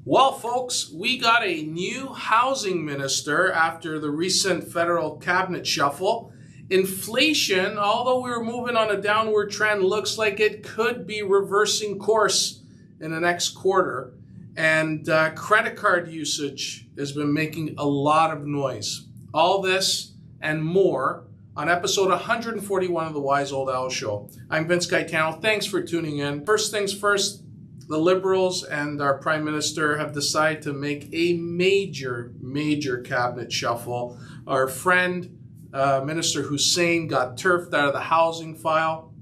Well, folks, we got a new housing minister after the recent federal cabinet shuffle. Inflation, although we were moving on a downward trend, looks like it could be reversing course in the next quarter. And credit card usage has been making a lot of noise. All this and more on episode 141 of the Wise Old Owl Show. I'm Vince Gaetano. Thanks for tuning in. First things first, the Liberals and our Prime Minister have decided to make a major cabinet shuffle. Our friend, Minister Hussein, got turfed out of the housing file.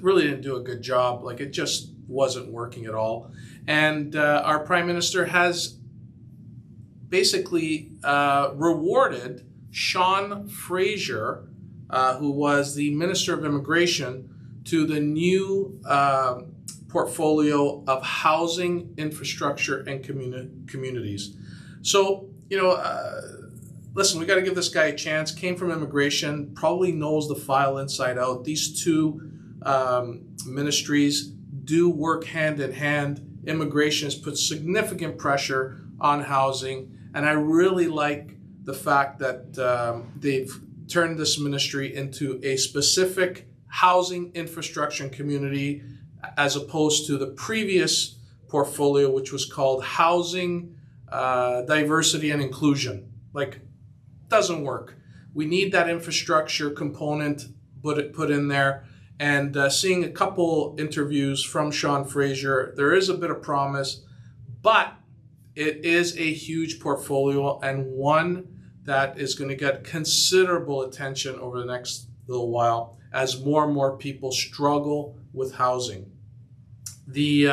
Really didn't do a good job. It just wasn't working at all. And our Prime Minister has basically rewarded Sean Fraser, who was the Minister of Immigration, to the new portfolio of housing, infrastructure, and communities. So, listen, we got to give this guy a chance. Came from immigration, probably knows the file inside out. These two ministries do work hand in hand. Immigration has put significant pressure on housing, and I really like the fact that they've turned this ministry into a specific housing, infrastructure, and community, as opposed to the previous portfolio, which was called housing, diversity, and inclusion. Doesn't work. We need that infrastructure component put in there. And seeing a couple interviews from Sean Fraser, there is a bit of promise, but it is a huge portfolio and one that is going to get considerable attention over the next little while as more and more people struggle with housing. The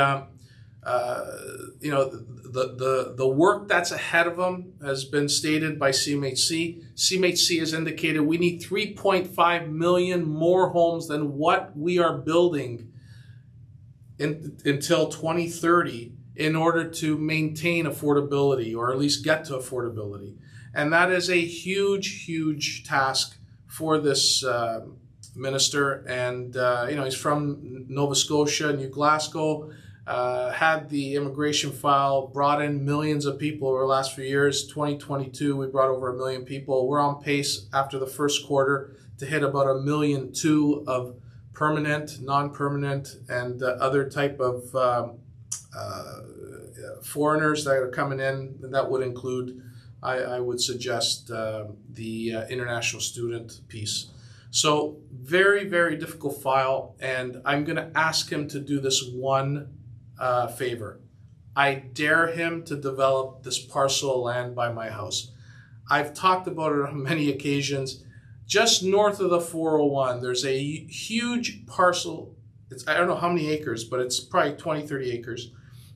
work that's ahead of them has been stated by CMHC. CMHC has indicated we need 3.5 million more homes than what we are building until 2030 in order to maintain affordability, or at least get to affordability. And that is a huge task for this minister. And he's from Nova Scotia, New Glasgow, had the immigration file, brought in millions of people over the last few years. 2022, we brought over 1 million people. We're on pace after the first quarter to hit about 1.2 million of permanent, non-permanent, and other type of foreigners that are coming in. And that would include, I would suggest, the international student piece. So very difficult file, and I'm going to ask him to do this one favor. I dare him to develop this parcel of land by my house. I've talked about it on many occasions. Just north of the 401, there's a huge parcel. I don't know how many acres, but it's probably 20-30 acres,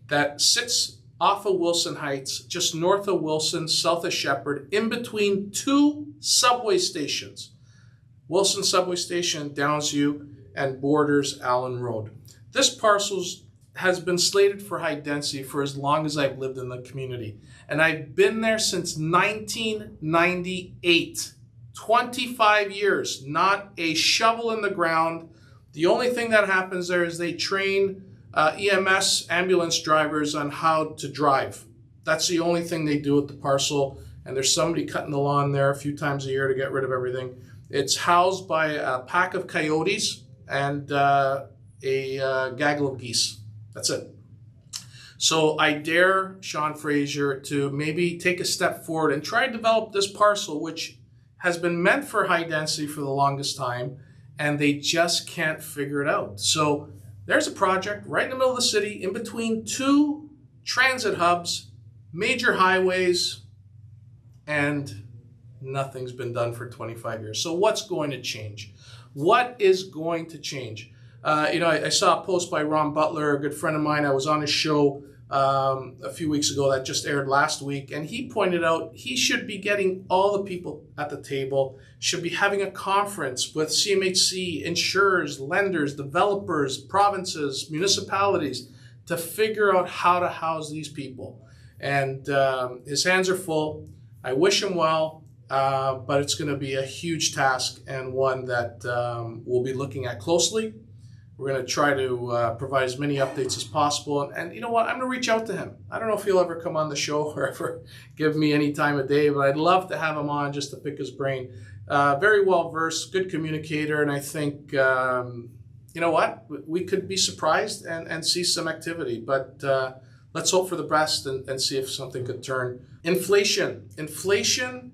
that sits off of Wilson Heights, just north of Wilson, south of Shepherd, in between two subway stations. Wilson subway station, Downsview, and borders Allen Road. This parcel has been slated for high density for as long as I've lived in the community. And I've been there since 1998. 25 years, not a shovel in the ground. The only thing that happens there is they train EMS ambulance drivers on how to drive. That's the only thing they do at the parcel. And there's somebody cutting the lawn there a few times a year to get rid of everything. It's housed by a pack of coyotes and a gaggle of geese. That's it. So I dare Sean Fraser to maybe take a step forward and try to develop this parcel, which has been meant for high density for the longest time, and they just can't figure it out. So there's a project right in the middle of the city, in between two transit hubs, major highways, and nothing's been done for 25 years. So what's going to change? What is going to change? I saw a post by Ron Butler, a good friend of mine. I was on his show a few weeks ago that just aired last week, and he pointed out he should be getting all the people at the table, should be having a conference with CMHC, insurers, lenders, developers, provinces, municipalities, to figure out how to house these people. And his hands are full. I wish him well, but it's going to be a huge task, and one that we'll be looking at closely. We're going to try to provide as many updates as possible. And you know what? I'm going to reach out to him. I don't know if he'll ever come on the show or ever give me any time of day, but I'd love to have him on just to pick his brain. Very well versed, good communicator, and I think, you know what? We could be surprised and see some activity. But let's hope for the best and see if something could turn. Inflation. Inflation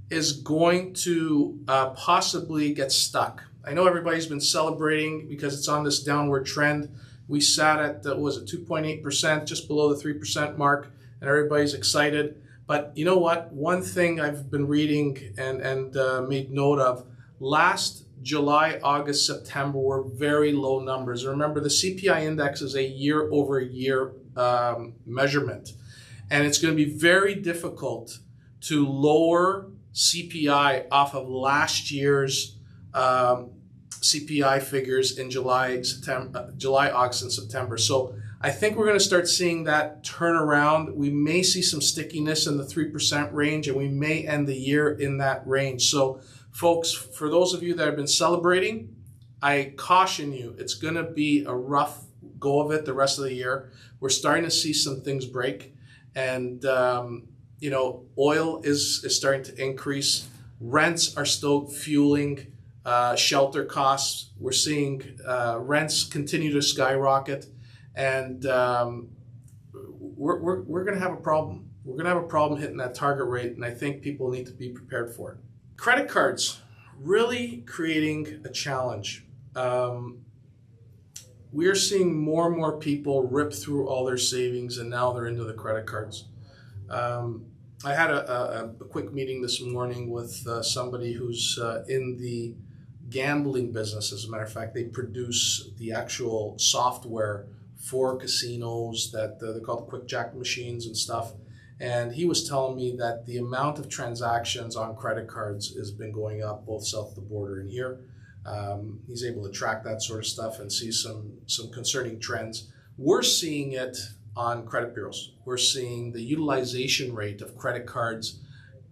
is going to possibly get stuck. I know everybody's been celebrating because it's on this downward trend. We sat at, 2.8%, just below the 3% mark, and everybody's excited. But you know what? One thing I've been reading and made note of, last July, August, September were very low numbers. Remember, the CPI index is a year-over-year measurement, and it's going to be very difficult to lower CPI off of last year's CPI figures in July, August, and September. So I think we're going to start seeing that turn around. We may see some stickiness in the 3% range, and we may end the year in that range. So folks, for those of you that have been celebrating, I caution you, it's going to be a rough go of it the rest of the year. We're starting to see some things break, and you know, oil is starting to increase. Rents are still fueling shelter costs. We're seeing rents continue to skyrocket, and we're going to have a problem. We're going to have a problem hitting that target rate, and I think people need to be prepared for it. Credit cards, really creating a challenge. We're seeing more and more people rip through all their savings, and now they're into the credit cards. I had a quick meeting this morning with somebody who's in the gambling business. As a matter of fact, they produce the actual software for casinos that they're called quick jack machines and stuff. And he was telling me that the amount of transactions on credit cards has been going up both south of the border and here. He's able to track that sort of stuff and see some concerning trends. We're seeing it on credit bureaus. We're seeing the utilization rate of credit cards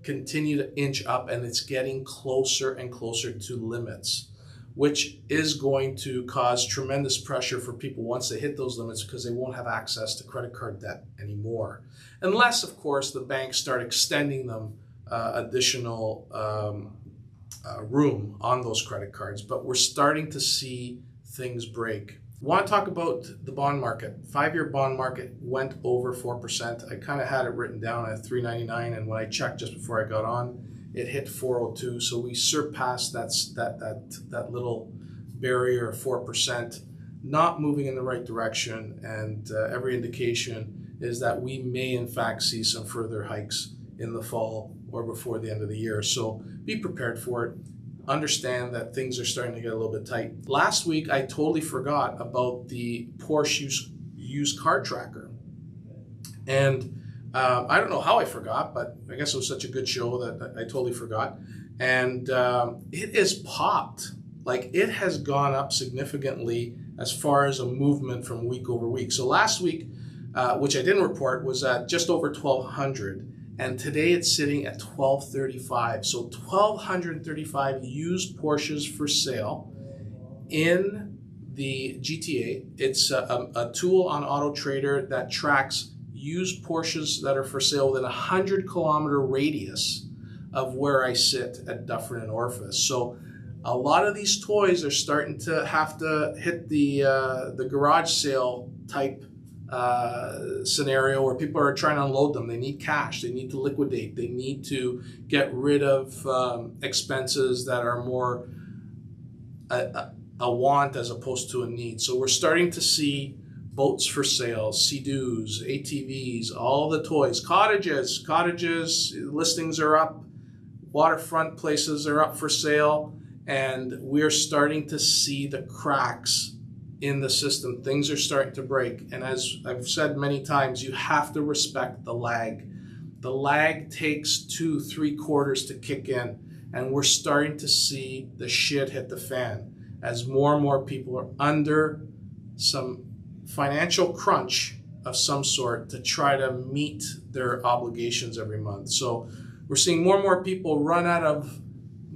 continue to inch up, and it's getting closer and closer to limits, which is going to cause tremendous pressure for people once they hit those limits, because they won't have access to credit card debt anymore. Unless, of course, the banks start extending them additional room on those credit cards. But we're starting to see things break. I want to talk about the bond market. 5-year bond market went over 4%. I kind of had it written down at 3.99, and when I checked just before I got on, it hit 4.02. So we surpassed that little barrier of 4%, not moving in the right direction. And every indication is that we may in fact see some further hikes in the fall or before the end of the year. So be prepared for it. Understand that things are starting to get a little bit tight. Last week, I totally forgot about the Porsche used car tracker. And I don't know how I forgot, but I guess it was such a good show that I totally forgot. And it is popped. Like, it has gone up significantly as far as a movement from week over week. So last week, which I didn't report, was at just over 1,200. And today it's sitting at 1,235. So 1,235 used Porsches for sale in the GTA. It's a tool on Auto Trader that tracks used Porsches that are for sale within a 100-kilometer radius of where I sit at Dufferin and Orphis. So a lot of these toys are starting to have to hit the garage sale type scenario where people are trying to unload them. They need cash. They need to liquidate. They need to get rid of expenses that are more a want as opposed to a need. So we're starting to see boats for sale, Sea-Doos, ATVs, all the toys, cottages listings are up, waterfront places are up for sale, and we're starting to see the cracks in the system. Things are starting to break. And as I've said many times, you have to respect the lag. The lag takes 2-3 quarters to kick in, and we're starting to see the shit hit the fan as more and more people are under some financial crunch of some sort to try to meet their obligations every month. So we're seeing more and more people run out of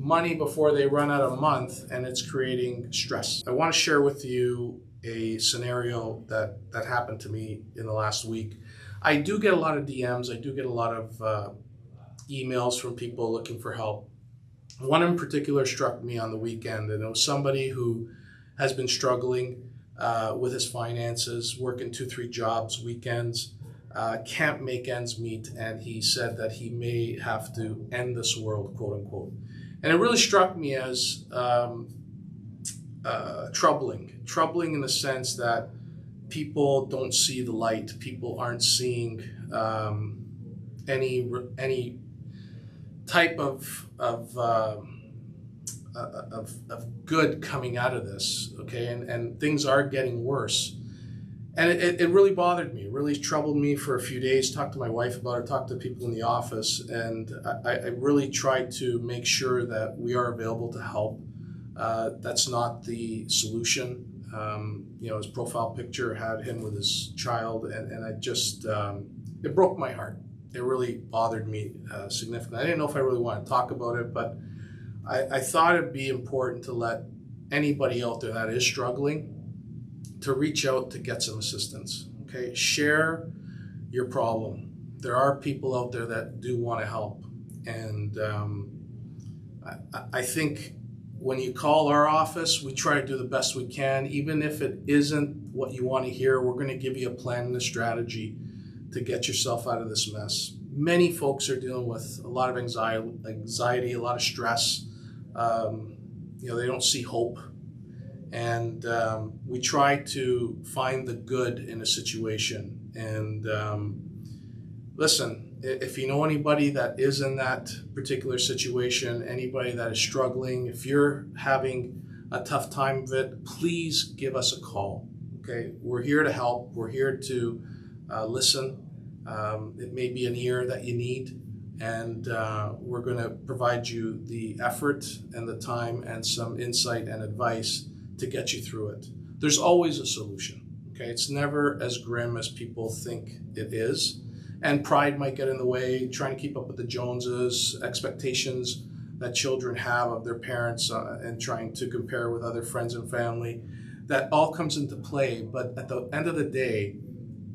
money before they run out of month, and it's creating stress. I want to share with you a scenario that happened to me in the last week. I do get a lot of DMs. I do get a lot of emails from people looking for help. One in particular struck me on the weekend, and it was somebody who has been struggling with his finances, working 2-3 jobs, weekends, can't make ends meet, and he said that he may have to end this world, quote unquote. And it really struck me as troubling in the sense that people don't see the light. People aren't seeing any type of good coming out of this, okay? And things are getting worse. And it really bothered me. It really troubled me for a few days. Talked to my wife about it, talked to people in the office, and I really tried to make sure that we are available to help. That's not the solution. His profile picture had him with his child, and I just, it broke my heart. It really bothered me significantly. I didn't know if I really wanted to talk about it, but I thought it'd be important to let anybody out there that is struggling to reach out to get some assistance, okay? Share your problem. There are people out there that do want to help. And I think when you call our office, we try to do the best we can. Even if it isn't what you want to hear, we're going to give you a plan and a strategy to get yourself out of this mess. Many folks are dealing with a lot of anxiety, a lot of stress. They don't see hope. And we try to find the good in a situation. And listen, if you know anybody that is in that particular situation, anybody that is struggling, if you're having a tough time of it, please give us a call, okay? We're here to help. We're here to listen. It may be an ear that you need, and we're going to provide you the effort and the time and some insight and advice to get you through it. There's always a solution, okay? It's never as grim as people think it is. And pride might get in the way, trying to keep up with the Joneses, expectations that children have of their parents, and trying to compare with other friends and family. That all comes into play, but at the end of the day,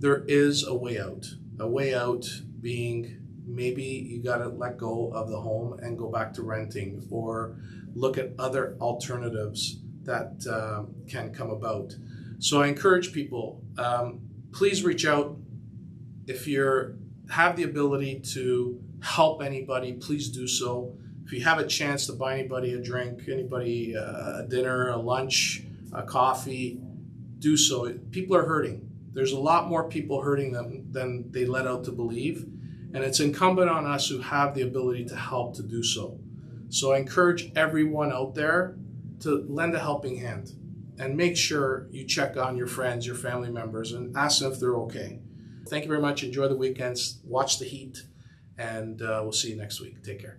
there is a way out. A way out being maybe you gotta let go of the home and go back to renting, or look at other alternatives that can come about. So I encourage people, please reach out. If you have the ability to help anybody, please do so. If you have a chance to buy anybody a drink, anybody a dinner, a lunch, a coffee, do so. People are hurting. There's a lot more people hurting than they let out to believe. And it's incumbent on us who have the ability to help to do so. So I encourage everyone out there to lend a helping hand, and make sure you check on your friends, your family members, and ask them if they're okay. Thank you very much. Enjoy the weekends. Watch the heat, and we'll see you next week. Take care.